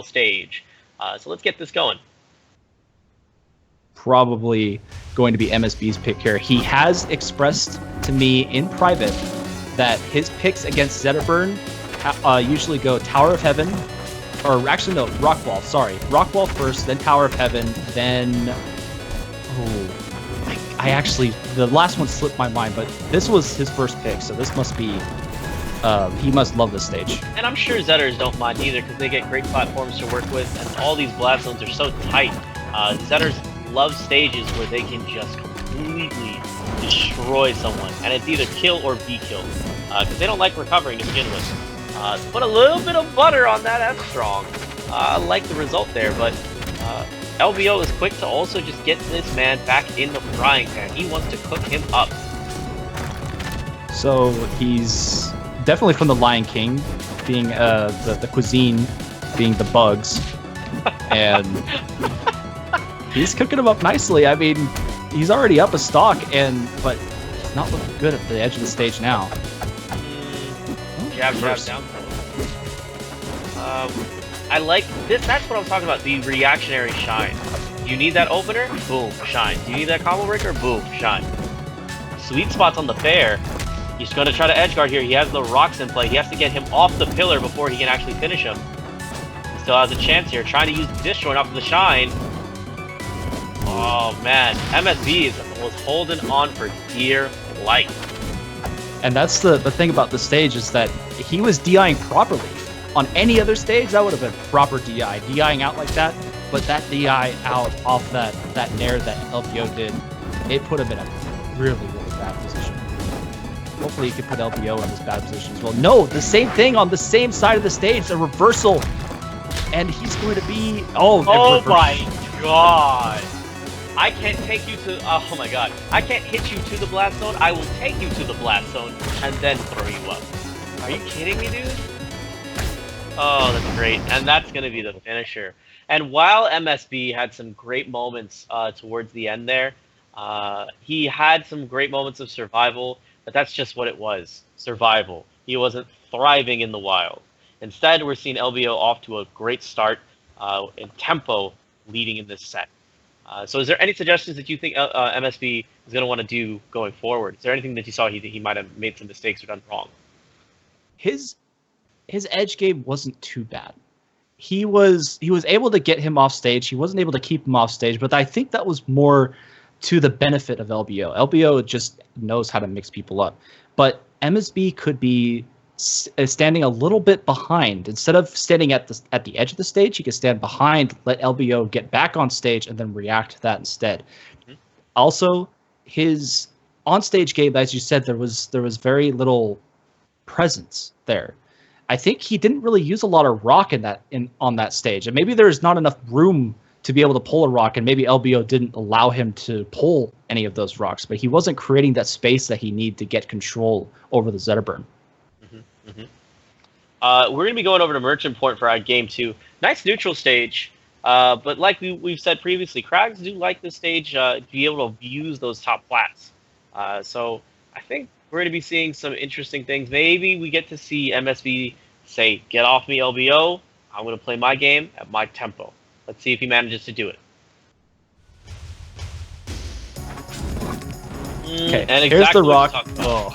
style stage. So let's get this going. Probably going to be MSB's pick here. He has expressed to me in private that his picks against Zetterburn usually go Tower of Heaven, or actually no, Rock Wall. Sorry, Rock Wall first, then Tower of Heaven, then I actually, the last one slipped my mind, but this was his first pick, so this must be, he must love this stage. And I'm sure Zetters don't mind either, because they get great platforms to work with, and all these blast zones are so tight. Zetters love stages where they can just completely destroy someone, and it's either kill or be killed, because they don't like recovering to begin with. Put a little bit of butter on that F strong. I like the result there, but LBO is quick to also just get this man back in the frying pan. He wants to cook him up. So he's definitely from the Lion King, being the cuisine being the bugs, and he's cooking him up nicely. I mean, he's already up a stock, but he's not looking good at the edge of the stage now. Jab, down. I like this. That's what I'm talking about. The reactionary shine. You need that opener? Boom, shine. Do you need that combo breaker? Boom, shine. Sweet spots on the fair. He's going to try to edge guard here. He has the rocks in play. He has to get him off the pillar before he can actually finish him. He still has a chance here. Trying to use the disjoint off of the shine. Oh man, MSB was holding on for dear life. And that's the thing about the stage, is that he was DIing properly. On any other stage, that would have been proper DI. DIing out like that, but that DI out off that nair that LBO did, it put him in a really, really bad position. Hopefully he can put LBO in this bad position as well. No, the same thing on the same side of the stage, a reversal. And he's going to be... Oh my god! I can't take you to... Oh my god. I can't hit you to the blast zone. I will take you to the blast zone and then throw you up. Are you kidding me, dude? Oh, that's great. And that's going to be the finisher. And while MSB had some great moments towards the end there, he had some great moments of survival, but that's just what it was. Survival. He wasn't thriving in the wild. Instead, we're seeing LBO off to a great start in tempo leading in this set. So is there any suggestions that you think MSB is going to want to do going forward? Is there anything that you saw he might have made some mistakes or done wrong? His edge game wasn't too bad. He was able to get him off stage. He wasn't able to keep him off stage, but I think that was more to the benefit of LBO. LBO just knows how to mix people up. But MSB could be standing a little bit behind. Instead of standing at the edge of the stage, he could stand behind, let LBO get back on stage, and then react to that instead. Mm-hmm. Also, his on-stage game, as you said, there was very little presence there. I think he didn't really use a lot of rock on that stage, and maybe there's not enough room to be able to pull a rock, and maybe LBO didn't allow him to pull any of those rocks, but he wasn't creating that space that he needed to get control over the Zetterburn. We're going to be going over to Merchant Point for our game 2. Nice neutral stage, but like we've said previously, Kraggs do like this stage to be able to use those top flats. So I think we're going to be seeing some interesting things. Maybe we get to see MSB say, get off me, LBO. I'm going to play my game at my tempo. Let's see if he manages to do it. Okay, and here's exactly the rock. Oh.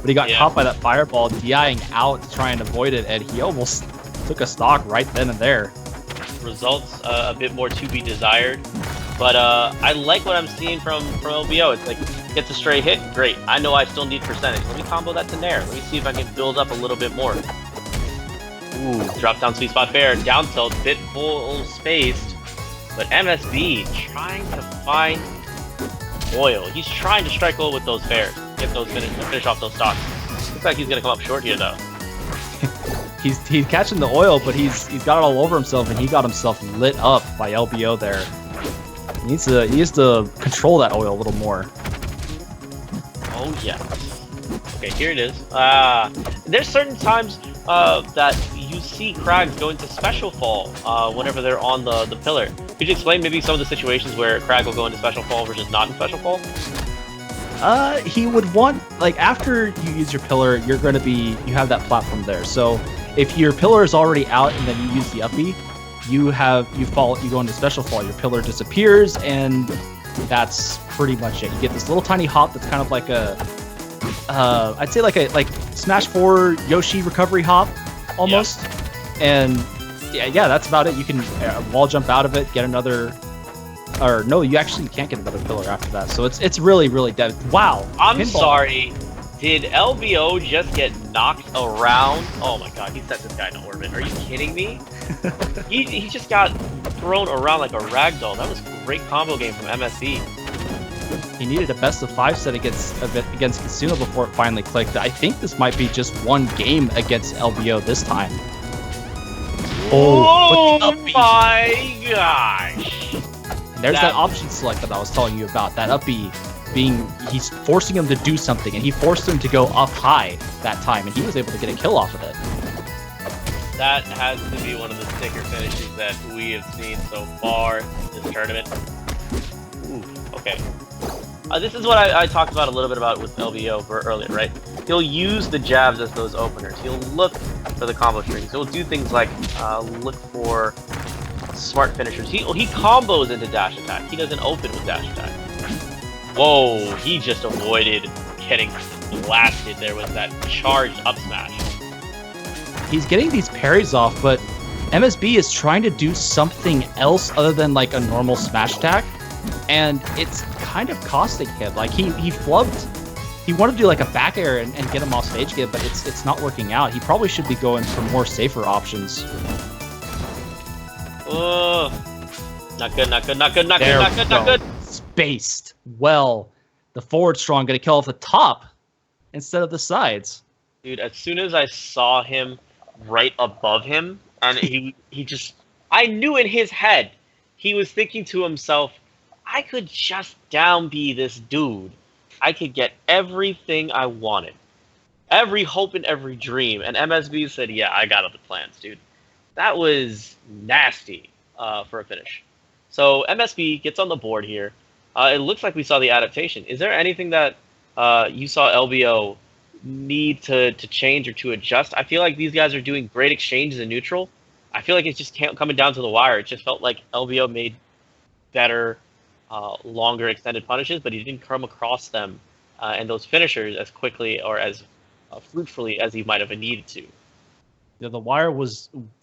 But he got caught by that fireball, DIing out to try and avoid it, and he almost took a stock right then and there. Results a bit more to be desired. But I like what I'm seeing from LBO. It's like, gets a stray hit, great. I know I still need percentage. Let me combo that to Nair. Let me see if I can build up a little bit more. Ooh, drop down sweet spot fair. Down tilt, bit full spaced. But MSB trying to find oil. He's trying to strike oil with those fairs. Get those finish off those stocks. Looks like he's going to come up short here, though. He's catching the oil, but he's got it all over himself, and he got himself lit up by LBO there. He needs to control that oil a little more. Oh yeah. Okay, here it is. There's certain times that you see Kragg go into special fall whenever they're on the pillar. Could you explain maybe some of the situations where Kragg will go into special fall versus not in special fall? He would want, like, after you use your pillar, you have that platform there. So If your pillar is already out and then you use the uppy, you go into special fall. Your pillar disappears, and that's pretty much it. You get this little tiny hop that's kind of like a, I'd say like Smash 4 Yoshi recovery hop almost, and yeah, that's about it. You can wall jump out of it, get another. Or no, you actually can't get another pillar after that. So it's really dead. Wow. I'm pinball. Sorry. Did LBO just get knocked around? Oh my god, he set this guy in orbit. Are you kidding me? he just got thrown around like a ragdoll. That was a great combo game from MSB. He needed a best of 5 set against Kasuna before it finally clicked. I think this might be just one game against LBO this time. Oh my gosh. There's that option select that I was telling you about. That uppy he's forcing him to do something, and he forced him to go up high that time, and he was able to get a kill off of it. That has to be one of the sticker finishes that we have seen so far this tournament. Ooh, okay. This is what I talked about a little bit about with LBO earlier, right? He'll use the jabs as those openers. He'll look for the combo strings. He'll do things like look for smart finishers. He combos into dash attack. He doesn't open with dash attack. Whoa, he just avoided getting blasted there with that charged up smash. He's getting these parries off, but MSB is trying to do something else other than like a normal smash attack, and it's kind of costing him. Like he flubbed. He wanted to do like a back air and get him off stage again, but it's not working out. He probably should be going for more safer options. Not good. Spaced. Well, the forward strong gonna kill off the top instead of the sides. Dude, as soon as I saw him right above him, and he just, I knew in his head, he was thinking to himself, I could just down B this dude. I could get everything I wanted. Every hope and every dream. And MSB said, yeah, I got other plans, dude. That was nasty for a finish. So MSB gets on the board here. It looks like we saw the adaptation. Is there anything that you saw LBO need to change or to adjust? I feel like these guys are doing great exchanges in neutral. I feel like it's just coming down to the wire. It just felt like LBO made better, longer extended punishes, but he didn't come across them and those finishers as quickly or as fruitfully as he might have needed to. Yeah, the wire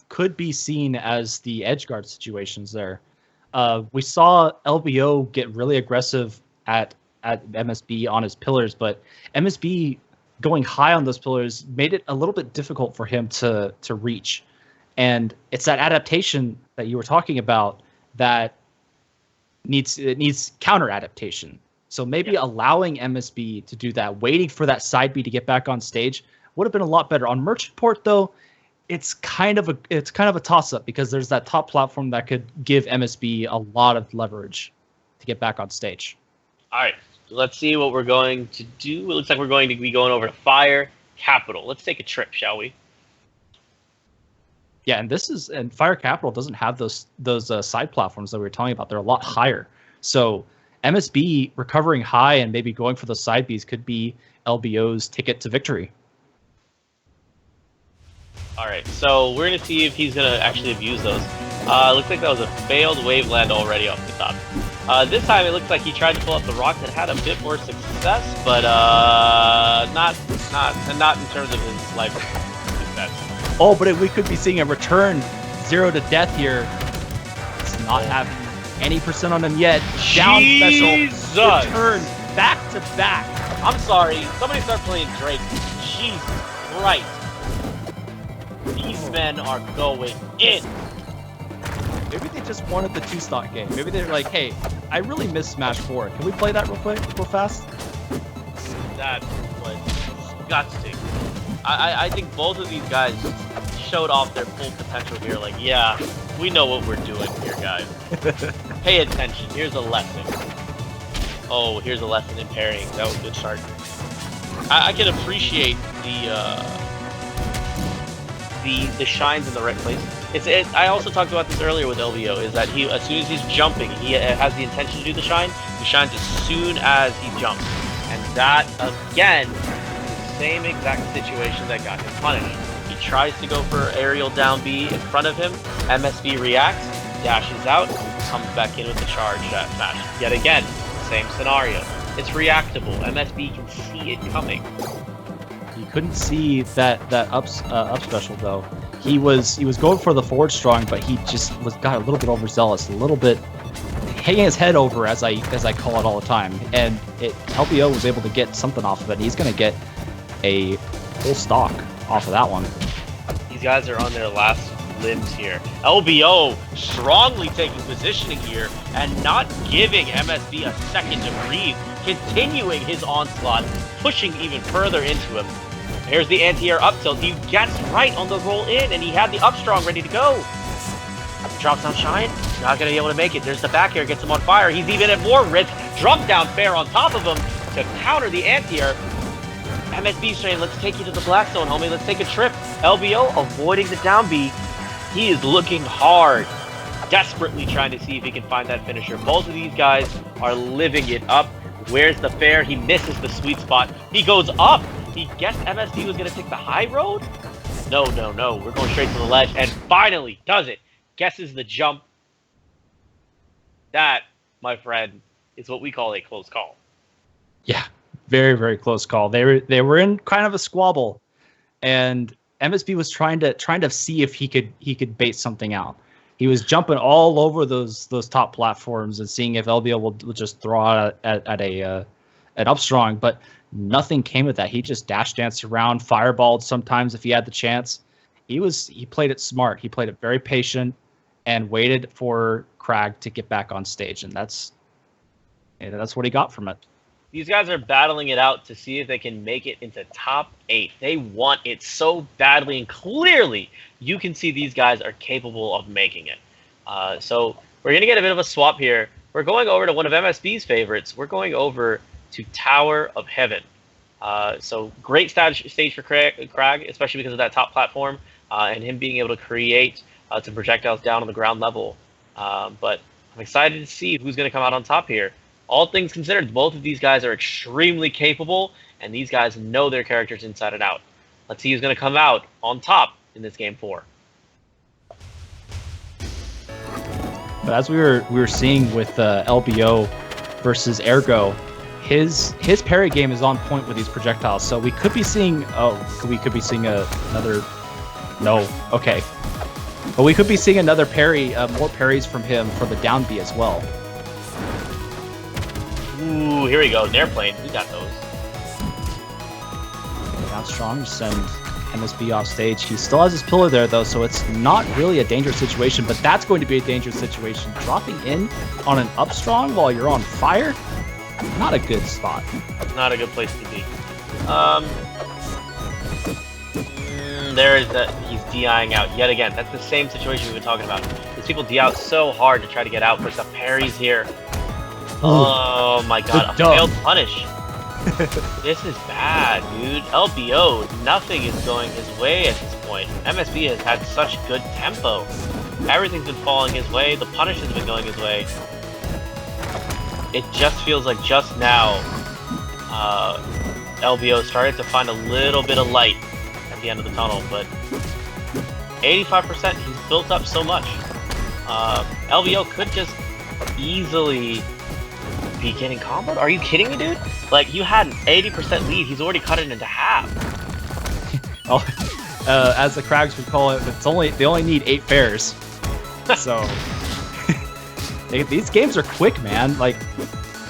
could be seen as the edge guard situations there. We saw LBO get really aggressive at MSB on his pillars, but MSB going high on those pillars made it a little bit difficult for him to reach. And it's that adaptation that you were talking about that needs counter adaptation. So maybe allowing MSB to do that, waiting for that side B to get back on stage would have been a lot better. On Merchant Port though, it's kind of a toss-up because there's that top platform that could give MSB a lot of leverage to get back on stage. All right, let's see what we're going to do. It looks like we're going to be going over to Fire Capital. Let's take a trip, shall we? Yeah, and Fire Capital doesn't have those side platforms that we were talking about. They're a lot higher. So MSB recovering high and maybe going for the side Bs could be LBO's ticket to victory. All right, so we're going to see if he's going to actually abuse those. Looks like that was a failed wave land already off the top. This time it looks like he tried to pull up the rock that had a bit more success, but not in terms of his life success. Oh, but we could be seeing a return 0 to death here. It's not having any % on him yet. Down special. Return back to back. I'm sorry. Somebody start playing Drake. Jesus Christ. These men are going in. Maybe they just wanted the 2-stock game. Maybe they're like, hey, I really miss Smash 4. Can we play that real quick, real fast? That was disgusting. I think both of these guys showed off their full potential here. Like, yeah, we know what we're doing here, guys. Pay attention. Here's a lesson. Oh, here's a lesson in parrying. That was a good start. I can appreciate the shines in the right place. I also talked about this earlier with LBO, is that as soon as he's jumping, he has the intention to do the shine. He shines as soon as he jumps. And that, again, is the same exact situation that got him punished. He He tries to go for aerial down B in front of him. MSB reacts, dashes out, comes back in with the charge smash. Yet again, same scenario. It's reactable. MSB can see it coming. You couldn't see that up special though. He was going for the forward strong, but he just got a little bit overzealous, a little bit hanging his head over, as I call it all the time. And LBO was able to get something off of it. He's going to get a full stock off of that one. These guys are on their last limbs here. LBO strongly taking positioning here and not giving MSB a second to breathe, continuing his onslaught, pushing even further into him. Here's the anti-air up tilt. He gets right on the roll in, and he had the up strong ready to go. Drops down Shine, not going to be able to make it. There's the back air, gets him on fire. He's even at more risk. Drop down fair on top of him to counter the anti-air. MSB saying, let's take you to the black zone, homie. Let's take a trip. LBO avoiding the down B. He is looking hard, desperately trying to see if he can find that finisher. Both of these guys are living it up. Where's the fair? He misses the sweet spot. He goes up. He guessed MSB was going to take the high road? No. We're going straight to the ledge, and finally does it. Guesses the jump. That, my friend, is what we call a close call. Yeah, very, very close call. They were in kind of a squabble, and MSB was trying to see if he could bait something out. He was jumping all over those top platforms and seeing if LBO will just throw out at an up strong, but nothing came of that. He just dash danced around, fireballed sometimes if he had the chance. He played it smart. He played it very patient and waited for Kragg to get back on stage, and that's what he got from it. These guys are battling it out to see if they can make it into top 8. They want it so badly, and clearly you can see these guys are capable of making it. So we're going to get a bit of a swap here. We're going over to one of MSB's favorites. We're going over to Tower of Heaven. So great stage for Kragg, especially because of that top platform and him being able to create some projectiles down on the ground level. But I'm excited to see who's going to come out on top here. All things considered, both of these guys are extremely capable, and these guys know their characters inside and out. Let's see who's going to come out on top in this game 4. But as we were seeing with LBO versus Ergo, his parry game is on point with these projectiles. So we could be seeing another. No, okay. But we could be seeing another parry, more parries from him for the down B as well. Ooh, here we go. An airplane. We got those. Down strong, send MSB off stage. He still has his pillar there, though, so it's not really a dangerous situation, but that's going to be a dangerous situation. Dropping in on an up strong while you're on fire, not a good spot. Not a good place to be. There is that. He's DIing out yet again. That's the same situation we've been talking about. These people DI out so hard to try to get out. Push the parries here. Oh my god, a failed punish. This is bad, dude. LBO, nothing is going his way at this point. MSB has had such good tempo. Everything's been falling his way. The punish has been going his way. It just feels like just now, LBO started to find a little bit of light at the end of the tunnel, but 85%, he's built up so much. LBO could just easily be getting comboed? Are you kidding me, dude? Like, you had an 80% lead. He's already cut it into half. As the Kraggs would call it, they only need 8 fairs. So these games are quick, man. Like,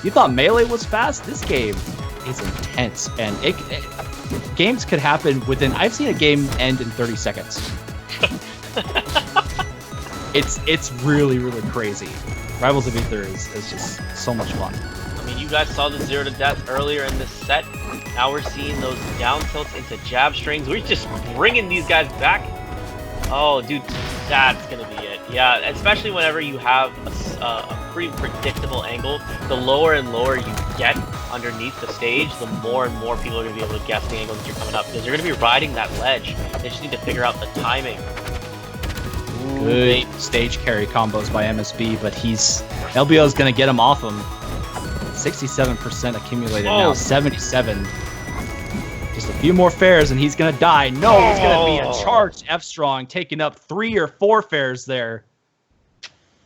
you thought Melee was fast? This game is intense, and games could happen within. I've seen a game end in 30 seconds. It's really, really crazy. Rivals of Ether is just so much fun. I mean, you guys saw the 0 to death earlier in this set. Now we're seeing those down tilts into jab strings. We're just bringing these guys back. Oh, dude, that's going to be it. Yeah, especially whenever you have a pretty predictable angle. The lower and lower you get underneath the stage, the more and more people are going to be able to guess the angle that you're coming up, because you're going to be riding that ledge. They just need to figure out the timing. Good stage carry combos by MSB, but LBO is going to get him off him. 67% accumulated now, 77. Just a few more fares and he's going to die. No, he's going to be a charged F-Strong, taking up 3 or 4 fares there.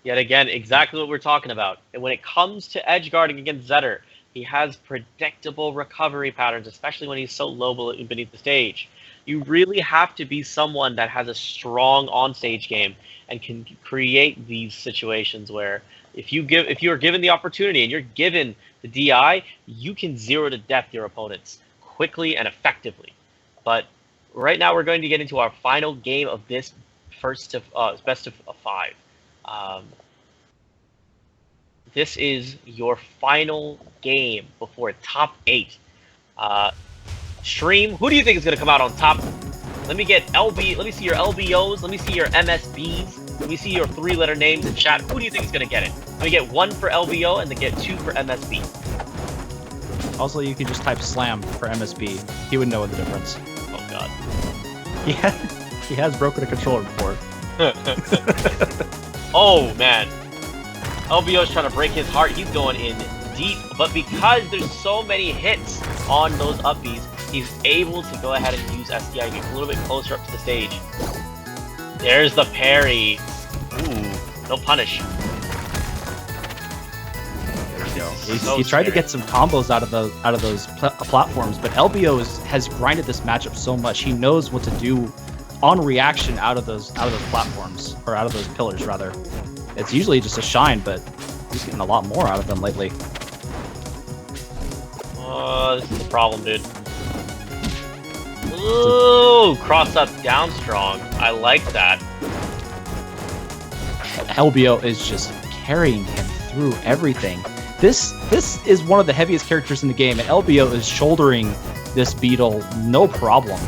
Yet again, exactly what we're talking about. And when it comes to edge guarding against Zetter, he has predictable recovery patterns, especially when he's so low beneath the stage. You really have to be someone that has a strong on-stage game and can create these situations where if you are given the opportunity and you're given the DI, you can 0 to death your opponents quickly and effectively. But right now we're going to get into our final game of this best of 5. This is your final game before top 8. Stream, who do you think is going to come out on top? Let me see your LBOs, let me see your MSBs, let me see your 3-letter names in chat. Who do you think is going to get it? Let me get 1 for LBO and then get 2 for MSB. Also, you can just type slam for MSB. He would know the difference. Oh god. Yeah, he has broken a controller before. Oh man. LBO is trying to break his heart. He's going in deep, but because there's so many hits on those up Bs, he's able to go ahead and use SDI, get a little bit closer up to the stage. There's the parry. Ooh, no punish. There we go. He tried to get some combos out of those platforms, but LBO has grinded this matchup so much. He knows what to do on reaction out of those platforms, or out of those pillars rather. It's usually just a shine, but he's getting a lot more out of them lately. This is a problem, dude. Ooh, cross up down strong. I like that. LBO is just carrying him through everything. This is one of the heaviest characters in the game, and LBO is shouldering this beetle no problem.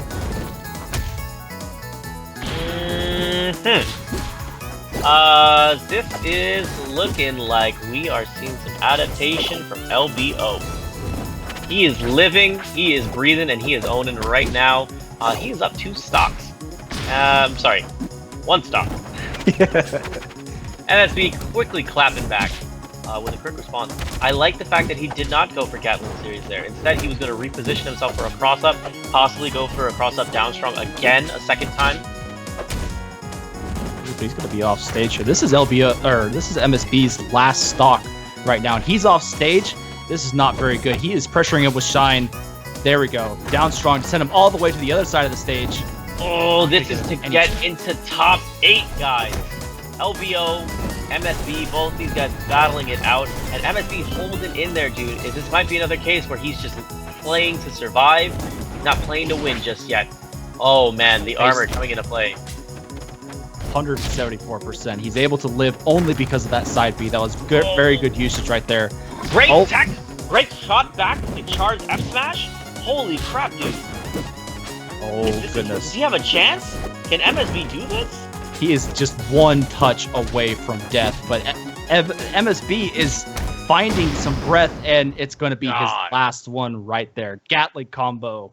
This is looking like we are seeing some adaptation from LBO. He is living, he is breathing, and he is owning right now. He is up 2 stocks. Sorry, 1 stock. MSB quickly clapping back with a quick response. I like the fact that he did not go for Gatling series there. Instead, he was going to reposition himself for a cross-up, possibly go for a cross-up down strong again a second time. He's going to be off stage here. This is MSB's last stock right now, and he's off stage. This is not very good. He is pressuring him with shine. There we go. Down strong to send him all the way to the other side of the stage. Oh, this is to get into top 8, guys. LBO, MSB, both these guys battling it out, and MSB holding in there, dude. This might be another case where he's just playing to survive. He's not playing to win just yet. Oh man, the armor coming into play. 174%. He's able to live only because of that side B. That was good, very good usage right there. Great tech, great shot back and charge F smash. Holy crap, dude! Oh goodness! Does he have a chance? Can MSB do this? He is just 1 touch away from death, but MSB is finding some breath, and it's going to be his last one right there. Gatling combo.